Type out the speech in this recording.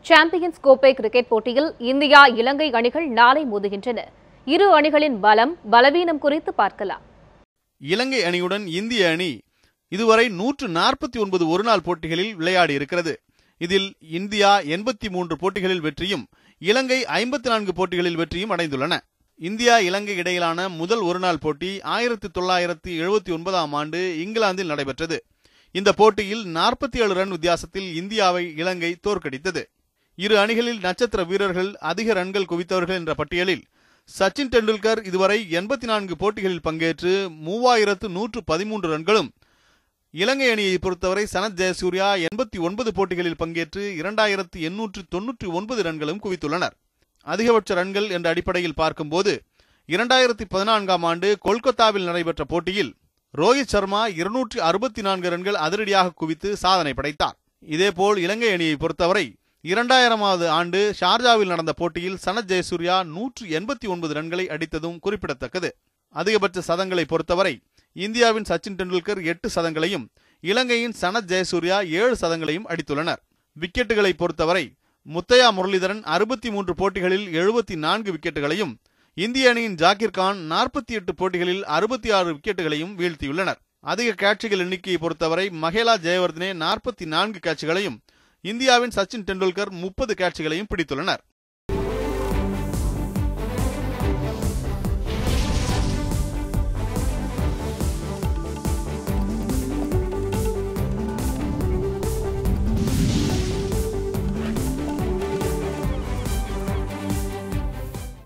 Champions கோப்பை cricket போட்டியில் India இலங்கை அணிகள் நாளை மோதுகின்றன. இரு அணிகளின் பலம் பலவீனம் குறித்து பார்க்கலாம். இலங்கை அணியுடன் இந்திய அணி இதுவரை 149 ஒருநாள் போட்டிகளில் விளையாடி இருக்கிறது. இதில் இந்தியா 83 போட்டிகளில் வெற்றியும் இலங்கை 54 போட்டிகளில் வெற்றியும் அடைந்துள்ளன. இந்தியா இலங்கை இடையிலான முதல் ஒருநாள் போட்டி 1979ஆம் ஆண்டு இங்கிலாந்தில் நடைபெற்றது. இந்த போட்டியில் 47 ரன் வித்தியாசத்தில் இந்தியாவை இலங்கை தோற்கடித்தது. இரு அணிகளில் நட்சத்திர வீரர்கள் அதிக ரன்கள் குவித்தவர்கள் என்ற பட்டியலில் சச்சின் டெண்டுல்கர் இதுவரை 84 போட்டிகளில் பங்கேற்று 3113 ரன்களும், இலங்கை அணியை பொறுத்தவரை சனத் ஜெயசூர்யா 89 போட்டிகளில் பங்கேற்று 2899 ரன்களும் குவித்துள்ளனர். அதிகபட்ச ரன்கள் என்ற அடிப்படையில் பார்க்கும்போது 2014ஆம் ஆண்டு கொல்கத்தாவில் நடைபெற்ற போட்டியில் ரோஹித் சர்மா 264 ரன்கள் அதிரடியாக குவித்து சாதனை படைத்தார். இதேபோல் இலங்கை அணியை பொறுத்தவரை 2000ஆவது ஆண்டு ஷார்ஜாவில் நடந்த போட்டியில் சனத் ஜெயசூர்யா 189 ரன்களை அடித்ததும் குறிப்பிடத்தக்கது. அதிகபட்ச சதங்களை பொறுத்தவரை இந்தியாவின் சச்சின் டெண்டுல்கர் 8 சதங்களையும் இலங்கையின் சனத் ஜெயசூர்யா 7 சதங்களையும் அடித்துள்ளனர். விக்கெட்டுகளை பொறுத்தவரை முத்தையா முரளிதரன் 63 போட்டிகளில் 74 விக்கெட்டுகளையும், இந்திய அணியின் ஜாகிர் கான் 48 போட்டிகளில் 66 விக்கெட்டுகளையும் வீழ்த்தியுள்ளனர். அதிக கேட்சுகள் எண்ணிக்கையை பொறுத்தவரை மகேலா ஜெயவர்தனே 44 கேட்சுகளையும், இந்தியாவின் சச்சின் டெண்டுல்கர் 30 கேட்சுகளையும் பிடித்துள்ளனர்.